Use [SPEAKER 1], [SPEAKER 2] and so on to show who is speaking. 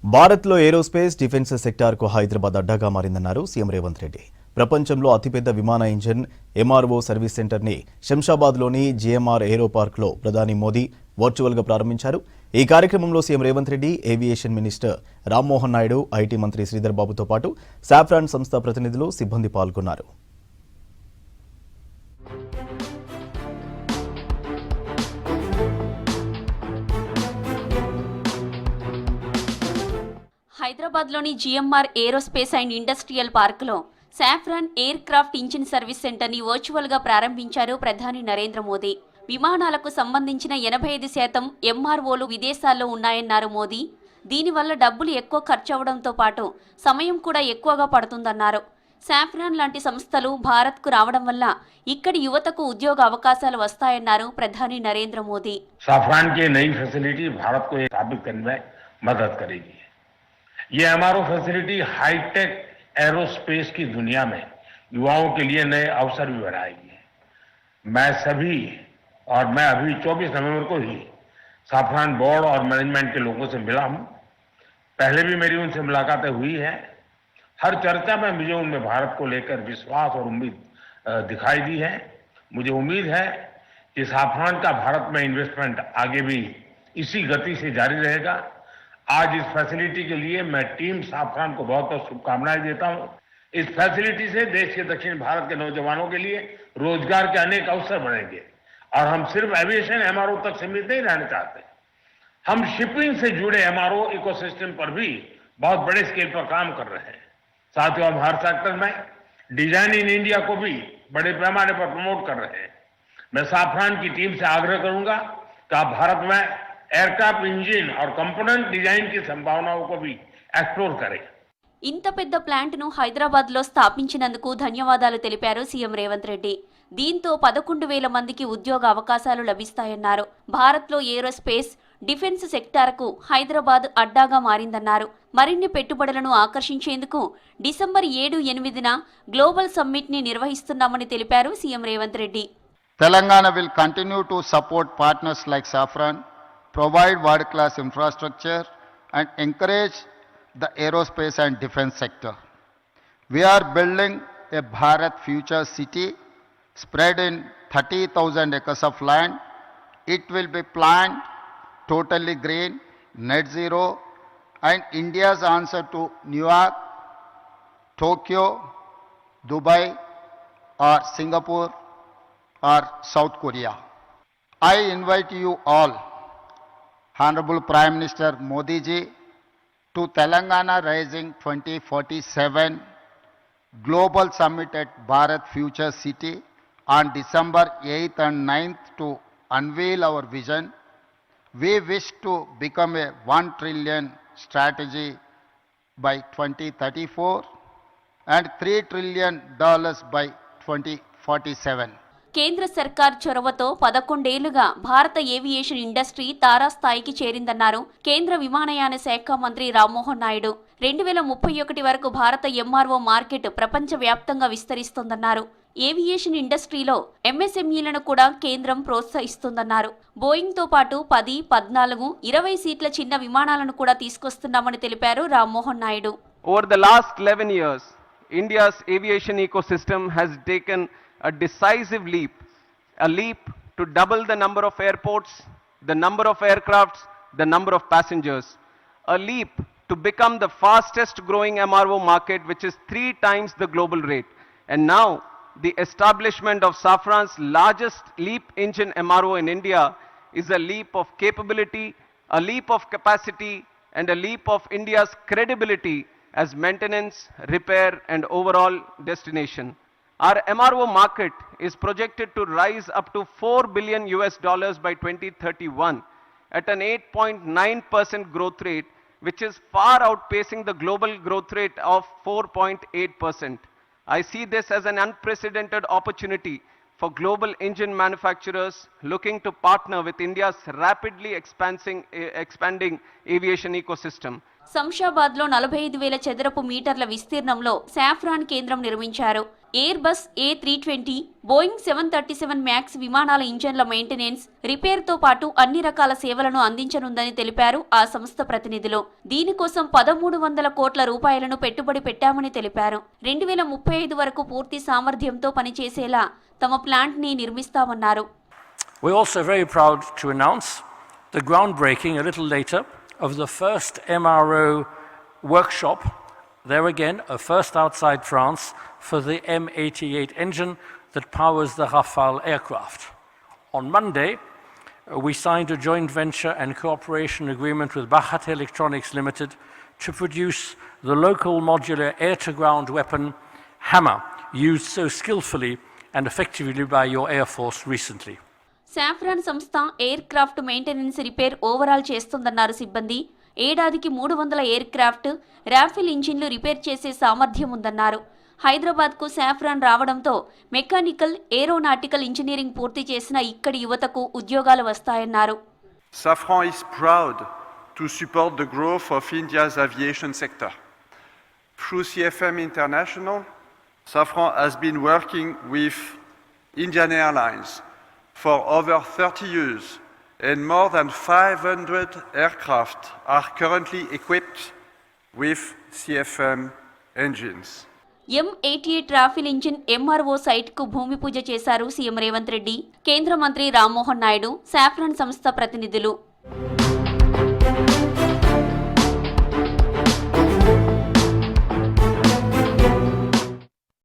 [SPEAKER 1] భారత్లో aerospace defence సెక్టార్కు Hyderabad అడ్డాగా మారిందన్నారు CM Revanth Reddy. ప్రపంచంలో అతిపెద్ద విమాన ఇంజిన్ ఎంఆర్ఓ సర్వీస్ సెంటర్ని శంషాబాద్లోని జీఎంఆర్ ఏరో పార్క్లో ప్రధాని మోదీ వర్చువల్గా ప్రారంభించారు. ఈ కార్యక్రమంలో CM Revanth Reddy, aviation minister Rammohan Naidu, IT మంత్రి శ్రీధర్ బాబుతో పాటు సాఫ్రాన్ సంస్థ ప్రతినిధులు, సిబ్బంది పాల్గొన్నారు.
[SPEAKER 2] హైదరాబాద్లోని జీఎంఆర్ ఏరోస్పేస్ అండ్ ఇండస్ట్రియల్ పార్కులో saffron air craft engine service సెంటర్ని వర్చువల్గా ప్రారంభించారు ప్రధాని నరేంద్ర మోదీ. విమానాలకు సంబంధించిన 85% ఎంఆర్ఓలు విదేశాల్లో ఉన్నాయన్నారు మోదీ. దీనివల్ల డబ్బులు ఎక్కువ ఖర్చవడంతో పాటు సమయం కూడా ఎక్కువగా పడుతుందన్నారు. సాఫ్రాన్ లాంటి సంస్థలు భారత్కు రావడం వల్ల ఇక్కడి యువతకు ఉద్యోగ అవకాశాలు వస్తాయన్నారు ప్రధాని నరేంద్ర మోదీ.
[SPEAKER 3] సాఫ్రాన్ की नई फैसिलिटी भारत को स्थापित करने में मदद करेगी. ये एमआरओ फैसिलिटी हाईटेक एरोस्पेस की दुनिया में युवाओं के लिए नए अवसर भी बढ़ाएगी. मैं अभी 24 नवंबर को ही साफरान बोर्ड और मैनेजमेंट के लोगों से मिला हूं. पहले भी मेरी उनसे मुलाकातें हुई है. हर चर्चा में मुझे उनमें भारत को लेकर विश्वास और उम्मीद दिखाई दी है. मुझे उम्मीद है कि साफरान का भारत में इन्वेस्टमेंट आगे भी इसी गति से जारी रहेगा. आज इस फैसिलिटी के लिए मैं टीम साफरान को बहुत बहुत शुभकामनाएं देता हूं. इस फैसिलिटी से देश के दक्षिण भारत के नौजवानों के लिए रोजगार के अनेक अवसर बढ़ेंगे. और हम सिर्फ एविएशन एमआरओ तक सीमित नहीं रहना चाहते. हम शिपिंग से जुड़े एमआरओ इकोसिस्टम पर भी बहुत बड़े स्केल पर काम कर रहे हैं. साथियों, हम हर सेक्टर में डिजाइन इन इंडिया को भी बड़े पैमाने पर प्रमोट कर रहे हैं. मैं साफरान की टीम से आग्रह करूंगा कि आप भारत में एयरक्राफ्ट इंजिन और कंपोनेंट डिजाइन की संभावनाओं को भी एक्सप्लोर करें.
[SPEAKER 2] ఇంత పెద్ద ప్లాంట్ను హైదరాబాద్లో స్థాపించినందుకు ధన్యవాదాలు తెలిపారు సీఎం రేవంత్ రెడ్డి. దీంతో 11,000 మందికి ఉద్యోగ అవకాశాలు లభిస్తాయన్నారు. భారత్లో ఏరోస్పేస్, డిఫెన్స్ సెక్టార్కు హైదరాబాద్ అడ్డాగా మారిందన్నారు. మరిన్ని పెట్టుబడులను ఆకర్షించేందుకు డిసెంబర్ 7-8న గ్లోబల్ సమ్మిట్ని నిర్వహిస్తున్నామని తెలిపారు CM Revanth Reddy.
[SPEAKER 4] Telangana will continue to support partners like Safran, provide world-class infrastructure and encourage the aerospace and defense sector. We are building a Bharat future city spread in 30,000 acres of land. It will be planned totally green, net zero, and India's answer to New York, Tokyo, Dubai or Singapore or South Korea. I invite you all, Honorable Prime Minister Modi ji, to Telangana Rising 2047 Global Summit at Bharat Future City on December 8th and 9th to unveil our vision. We wish to become a 1 trillion strategy by 2034 and $3 trillion by 2047.
[SPEAKER 2] కేంద్ర సర్కార్ చొరవతో 11 ఏళ్లుగా భారత aviation industry తారాస్థాయికి చేరిందన్నారు కేంద్ర విమానయాన శాఖ మంత్రి రామ్మోహన్ నాయుడు. 2031 వరకు భారత ఎంఆర్ఓ మార్కెట్ ప్రపంచవ్యాప్తంగా విస్తరిస్తోందన్నారు. ఏవియేషన్ ఇండస్ట్రీలో ఎంఎస్ఎంఈలను కూడా కేంద్రం ప్రోత్సహిస్తుందన్నారు. బోయింగ్తో పాటు 10, 14, 20 సీట్ల చిన్న విమానాలను కూడా తీసుకొస్తున్నామని తెలిపారు Rammohan Naidu.
[SPEAKER 5] Over the last 11 years, India's aviation ecosystem has taken a decisive leap, a leap to double the number of airports, the number of aircrafts, the number of passengers, a leap to become the fastest growing MRO market, which is 3 times the global rate. And now the establishment of Safran's largest LEAP engine MRO in India is a leap of capability, a leap of capacity, and a leap of India's credibility as maintenance, repair, and overall destination. Our MRO market is projected to rise up to $4 billion by 2031 at an 8.9% growth rate, which is far outpacing the global growth rate of 4.8%. I see this as an unprecedented opportunity for global engine manufacturers looking to partner with India's rapidly expanding aviation ecosystem.
[SPEAKER 2] శంషాబాద్లో 45,000 చదరపు మీటర్ల విస్తీర్ణంలో saffron కేంద్రం నిర్మించారు. Air bus A320, Boeing 737 max విమానాల ఇంజన్ల maintenance, రిపేర్తో పాటు అన్ని రకాల సేవలను అందించనుందని తెలిపారు ఆ సంస్థ ప్రతినిధులు. దీనికోసం 1,300 కోట్ల రూపాయలను పెట్టుబడి పెట్టామని తెలిపారు. 2035 వరకు పూర్తి సామర్థ్యంతో పనిచేసేలా తమ ప్లాంట్ని నిర్మిస్తామన్నారు.
[SPEAKER 6] We're also very proud to announce the groundbreaking a little later of the first MRO workshop, there again, a first outside France, for the M88 engine that powers the Rafale aircraft. On Monday, we signed a joint venture and cooperation agreement with Bharat Electronics Limited to produce the local modular air-to-ground weapon Hammer, used so skillfully and effectively by your Air Force recently.
[SPEAKER 2] Safran సంస్థ aircraft maintenance, repair overhaul చేస్తుందన్నారు సిబ్బంది. ఏడాదికి 300 aircraft, Rafale ఇంజిన్లు రిపేర్ చేసే సామర్థ్యం ఉందన్నారు. హైదరాబాద్కు సాఫ్రాన్ రావడంతో మెకానికల్, ఏరోనాటికల్ ఇంజనీరింగ్ పూర్తి చేసిన ఇక్కడి యువతకు ఉద్యోగాలు వస్తాయన్నారు.
[SPEAKER 7] Safran is proud to support the growth of India's aviation sector. Through CFM International, Safran has been working with Indian Airlines for over 30 years, and more than 500 aircraft are currently equipped with CFM engines.
[SPEAKER 2] M88 Rafale engine MRO సైట్కు భూమి పూజ చేశారు CM Revanth Reddy, కేంద్ర మంత్రి Rammohan Naidu, saffron సంస్థ ప్రతినిధులు.